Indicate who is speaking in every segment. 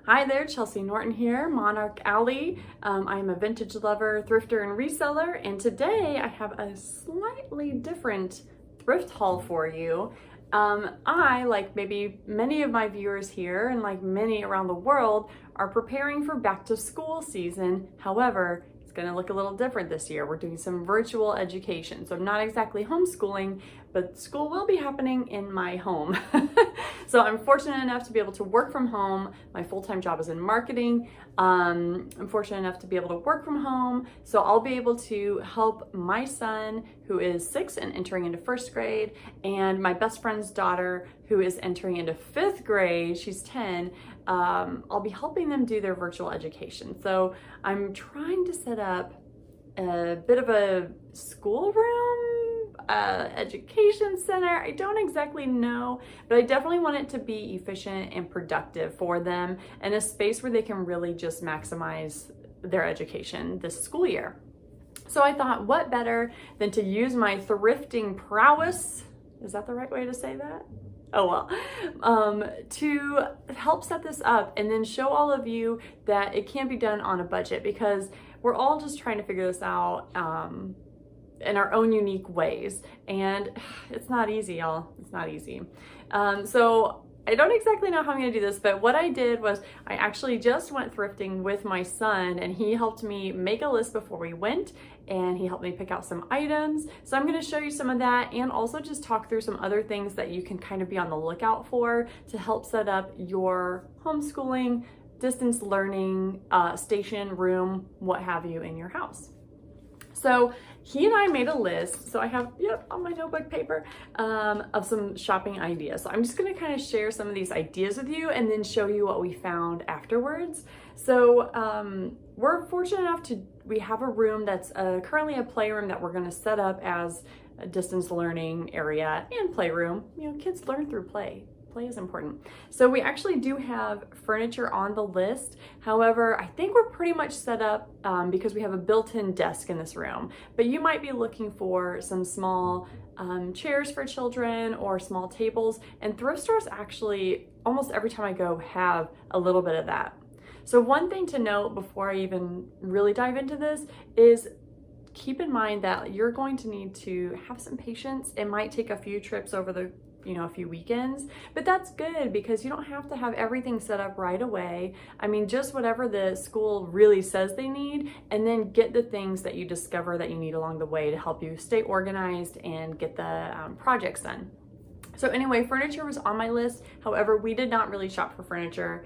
Speaker 1: Hi there, Chelsea Norton here, Monarch Alley. I am a vintage lover, thrifter, and reseller, and today I have a slightly different thrift haul for you. I, like maybe many of my viewers here and like many around the world, are preparing for back to school season. However, it's going to look a little different this year. We're doing some virtual education, so I'm not exactly homeschooling, but school will be happening in my home. So I'm fortunate enough to be able to work from home. My full-time job is in marketing. I'm fortunate enough to be able to work from home. So I'll be able to help my son, who is 6 and entering into 1st grade, and my best friend's daughter, who is entering into 5th grade, she's 10. I'll be helping them do their virtual education. So I'm trying to set up a bit of a schoolroom, education center. I don't exactly know, but I definitely want it to be efficient and productive for them and a space where they can really just maximize their education this school year. So I thought, what better than to use my thrifting prowess, is that the right way to say that? Oh well, to help set this up and then show all of you that it can be done on a budget, because we're all just trying to figure this out in our own unique ways, and it's not easy, y'all. It's not easy. So I don't exactly know how I'm gonna do this, but what I did was I actually just went thrifting with my son, and he helped me make a list before we went, and he helped me pick out some items. So I'm gonna show you some of that and also just talk through some other things that you can kind of be on the lookout for to help set up your homeschooling, distance learning, station, room, what have you in your house. So he and I made a list, so I have, on my notebook paper, of some shopping ideas. So I'm just gonna kind of share some of these ideas with you and then show you what we found afterwards. So we're fortunate enough we have a room that's currently a playroom that we're gonna set up as a distance learning area and playroom. You know, kids learn through play. Play is important. So we actually do have furniture on the list. However, I think we're pretty much set up because we have a built-in desk in this room. But you might be looking for some small chairs for children or small tables. And thrift stores actually, almost every time I go, have a little bit of that. So one thing to note before I even really dive into this is keep in mind that you're going to need to have some patience. It might take a few trips over the a few weekends, but that's good because you don't have to have everything set up right away. I mean, just whatever the school really says they need, and then get the things that you discover that you need along the way to help you stay organized and get the projects done. So anyway, furniture was on my list. However, we did not really shop for furniture.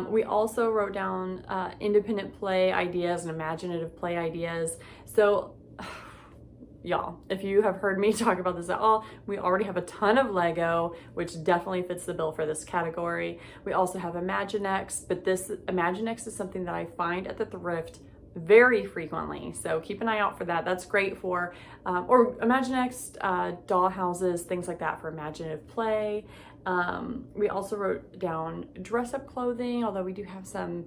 Speaker 1: We also wrote down independent play ideas and imaginative play ideas. So y'all, if you have heard me talk about this at all, we already have a ton of Lego, which definitely fits the bill for this category. We also have Imaginext, but this Imaginext is something that I find at the thrift very frequently. So keep an eye out for that. That's great for, or Imaginext, doll houses, things like that for imaginative play. We also wrote down dress-up clothing, although we do have some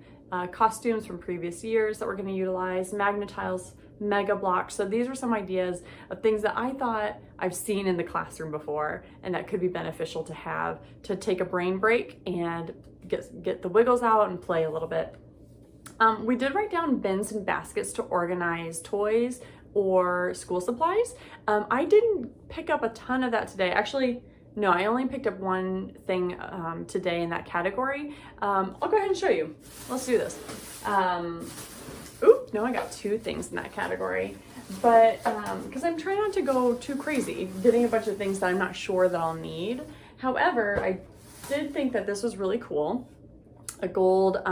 Speaker 1: costumes from previous years that we're going to utilize, Magnetiles, Mega Blocks. So these are some ideas of things that I thought I've seen in the classroom before and that could be beneficial to have to take a brain break and get the wiggles out and play a little bit. We did write down bins and baskets to organize toys or school supplies. I didn't pick up a ton of that today. Actually, no, I only picked up one thing today in that category. I'll go ahead and show you. Let's do this. Oops, no, I got 2 things in that category. But because I'm trying not to go too crazy, getting a bunch of things that I'm not sure that I'll need. However, I did think that this was really cool. A gold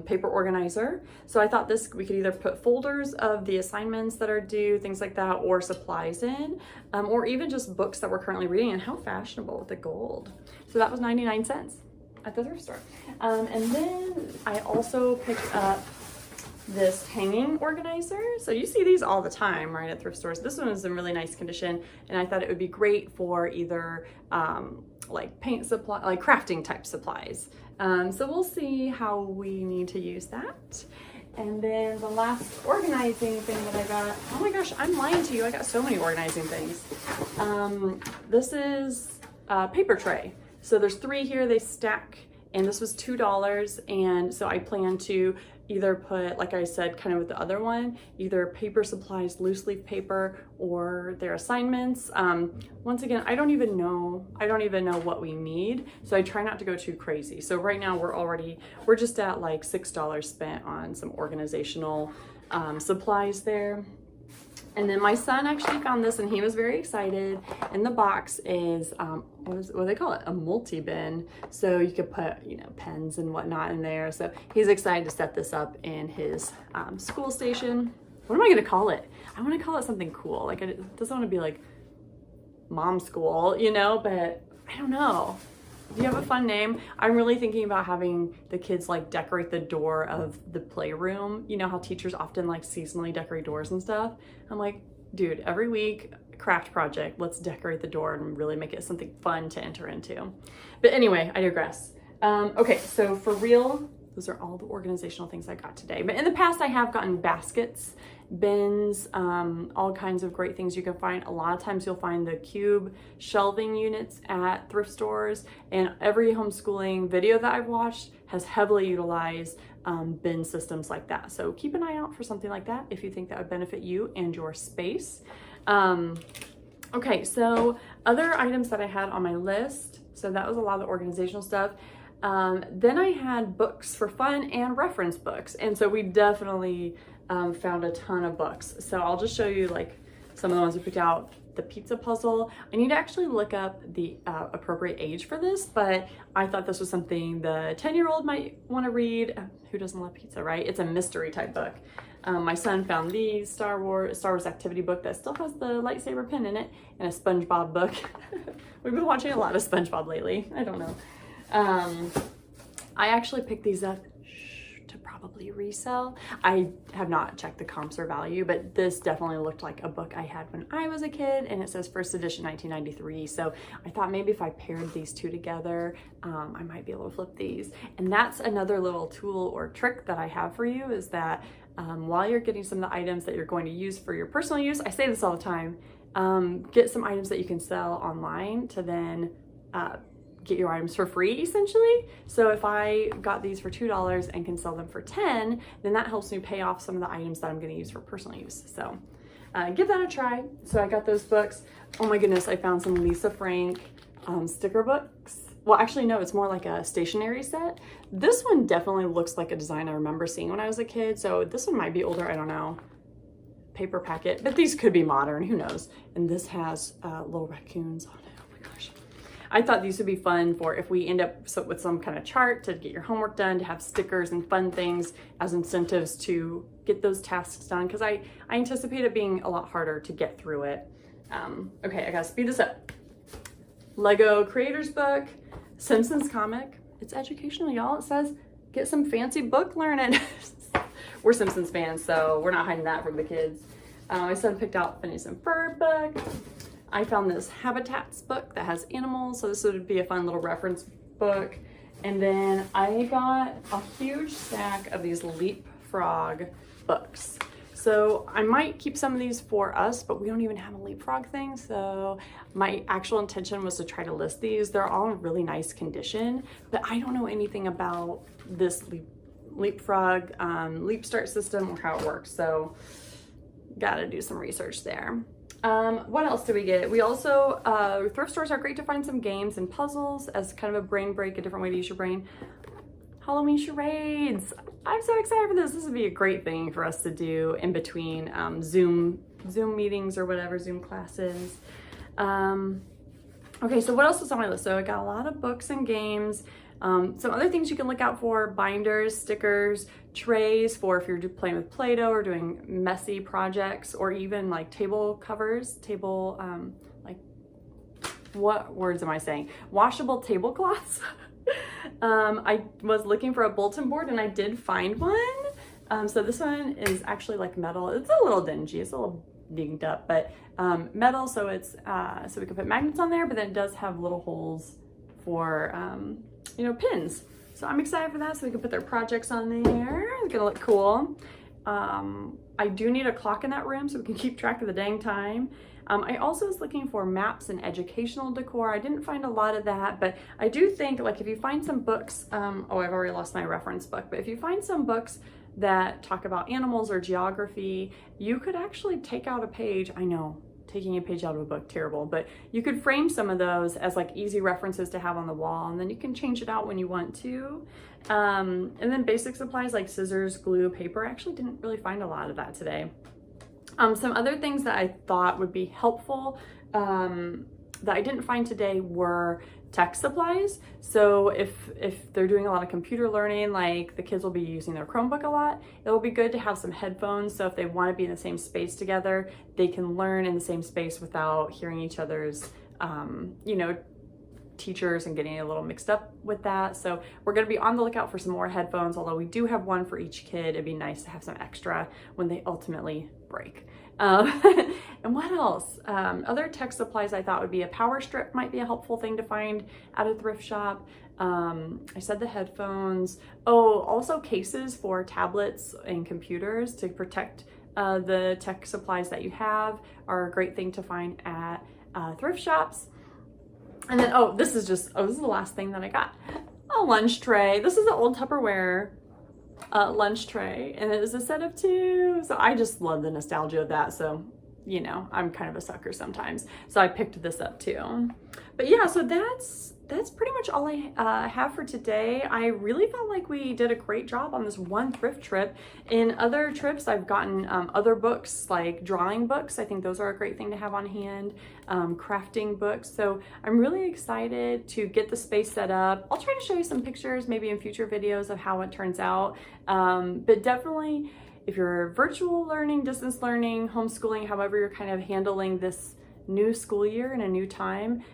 Speaker 1: paper organizer. So I thought we could either put folders of the assignments that are due, things like that, or supplies in, or even just books that we're currently reading. And how fashionable with the gold. So that was 99 cents at the thrift store. And then I also picked up this hanging organizer. So you see these all the time, right, at thrift stores. This one is in really nice condition, and I thought it would be great for either like paint supply, like crafting type supplies. So we'll see how we need to use that. And then the last organizing thing that I got, oh my gosh, I'm lying to you. I got so many organizing things. This is a paper tray. So there's 3 here, they stack and this was $2. And so I plan to either put, like I said, kind of with the other one, either paper supplies, loose leaf paper, or their assignments. Once again, I don't even know what we need, so I try not to go too crazy. So right now we're just at like $6 spent on some organizational supplies there. And then my son actually found this and he was very excited. And the box is, what do they call it? A multi-bin. So you could put, you know, pens and whatnot in there. So he's excited to set this up in his school station. What am I gonna call it? I wanna call it something cool. Like, it doesn't wanna be like mom school, you know, but I don't know. Do you have a fun name? I'm really thinking about having the kids like decorate the door of the playroom. You know how teachers often like seasonally decorate doors and stuff? I'm like, dude, every week, craft project, let's decorate the door and really make it something fun to enter into. But anyway, I digress. Okay, so for real, those are all the organizational things I got today. But in the past, I have gotten baskets, bins, all kinds of great things you can find. A lot of times you'll find the cube shelving units at thrift stores, and every homeschooling video that I've watched has heavily utilized bin systems like that. So keep an eye out for something like that if you think that would benefit you and your space. Okay, so other items that I had on my list, so that was a lot of the organizational stuff. Then I had books for fun and reference books. And so we definitely found a ton of books. So I'll just show you like some of the ones we picked out. The pizza puzzle. I need to actually look up the appropriate age for this, but I thought this was something the 10-year-old might want to read. Who doesn't love pizza, right? It's a mystery type book. My son found the Star Wars activity book that still has the lightsaber pin in it, and a SpongeBob book. We've been watching a lot of SpongeBob lately. I don't know. I actually picked these up to probably resell. I have not checked the comps or value, but this definitely looked like a book I had when I was a kid, and it says first edition 1993. So I thought maybe if I paired these two together, I might be able to flip these. And that's another little tool or trick that I have for you, is that while you're getting some of the items that you're going to use for your personal use, I say this all the time, get some items that you can sell online to then get your items for free, essentially. So if I got these for $2 and can sell them for 10, then that helps me pay off some of the items that I'm going to use for personal use. So give that a try. So I got those books. Oh my goodness, I found some Lisa Frank sticker books. Well, actually, no, it's more like a stationery set. This one definitely looks like a design I remember seeing when I was a kid. So this one might be older, I don't know. Paper packet, but these could be modern, who knows. And this has little raccoons on it. I thought these would be fun for if we end up with some kind of chart to get your homework done, to have stickers and fun things as incentives to get those tasks done, because I anticipate it being a lot harder to get through it. Okay, I gotta speed this up. Lego Creators Book, Simpsons comic. It's educational, y'all. It says, get some fancy book learning. We're Simpsons fans, so we're not hiding that from the kids. My son picked out Phineas and Ferb book. I found this Habitats book that has animals, so this would be a fun little reference book. And then I got a huge stack of these Leapfrog books. So I might keep some of these for us, but we don't even have a Leapfrog thing. So my actual intention was to try to list these. They're all in really nice condition, but I don't know anything about this Leapfrog Leap Start system or how it works. So gotta do some research there. What else did we get? We also, thrift stores are great to find some games and puzzles as kind of a brain break, a different way to use your brain. Halloween charades. I'm so excited for this. This would be a great thing for us to do in between Zoom meetings or whatever, Zoom classes. Okay, so what else was on my list? So I got a lot of books and games. Some other things you can look out for: binders, stickers, trays for if you're playing with Play-Doh or doing messy projects, or even like table covers, like, what words am I saying? Washable tablecloths. I was looking for a bulletin board and I did find one. So this one is actually like metal. It's a little dingy, it's a little dinged up, but metal, so it's so we can put magnets on there, but then it does have little holes for you know, pins. So I'm excited for that, so we can put their projects on there. It's gonna look cool. I do need a clock in that room so we can keep track of the dang time. I also was looking for maps and educational decor. I didn't find a lot of that, but I do think like if you find some books, oh, I've already lost my reference book, but if you find some books that talk about animals or geography, you could actually take out a page. I know, taking a page out of a book, terrible, but you could frame some of those as like easy references to have on the wall, and then you can change it out when you want to. And then basic supplies like scissors, glue, paper. I actually didn't really find a lot of that today. Some other things that I thought would be helpful that I didn't find today were tech supplies. So if they're doing a lot of computer learning, like the kids will be using their Chromebook a lot, it will be good to have some headphones. So if they want to be in the same space together, they can learn in the same space without hearing each other's, you know, teachers and getting a little mixed up with that. So we're going to be on the lookout for some more headphones, although we do have one for each kid. It'd be nice to have some extra when they ultimately break. And what else? Other tech supplies I thought would be a power strip might be a helpful thing to find at a thrift shop. I said the headphones. Oh, also cases for tablets and computers to protect the tech supplies that you have are a great thing to find at thrift shops. And then, oh, this is the last thing that I got. A lunch tray. This is an old Tupperware lunch tray, and it is a set of 2. So I just love the nostalgia of that. So, you know, I'm kind of a sucker sometimes. So I picked this up too. But yeah, so that's pretty much all I have for today. I really felt like we did a great job on this one thrift trip. In other trips, I've gotten other books like drawing books. I think those are a great thing to have on hand, crafting books. So I'm really excited to get the space set up. I'll try to show you some pictures maybe in future videos of how it turns out. But definitely, if you're virtual learning, distance learning, homeschooling, however you're kind of handling this new school year and a new time,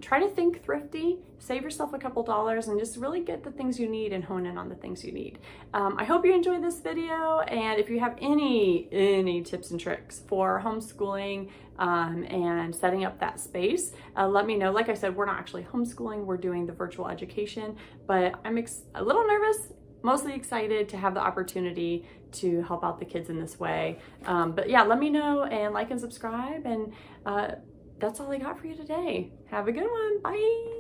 Speaker 1: try to think thrifty, save yourself a couple dollars, and just really get the things you need and hone in on the things you need. I hope you enjoyed this video, and if you have any tips and tricks for homeschooling and setting up that space, let me know. Like I said, we're not actually homeschooling, we're doing the virtual education, but I'm a little nervous, mostly excited to have the opportunity to help out the kids in this way. But yeah, let me know and like and subscribe, and that's all I got for you today. Have a good one. Bye.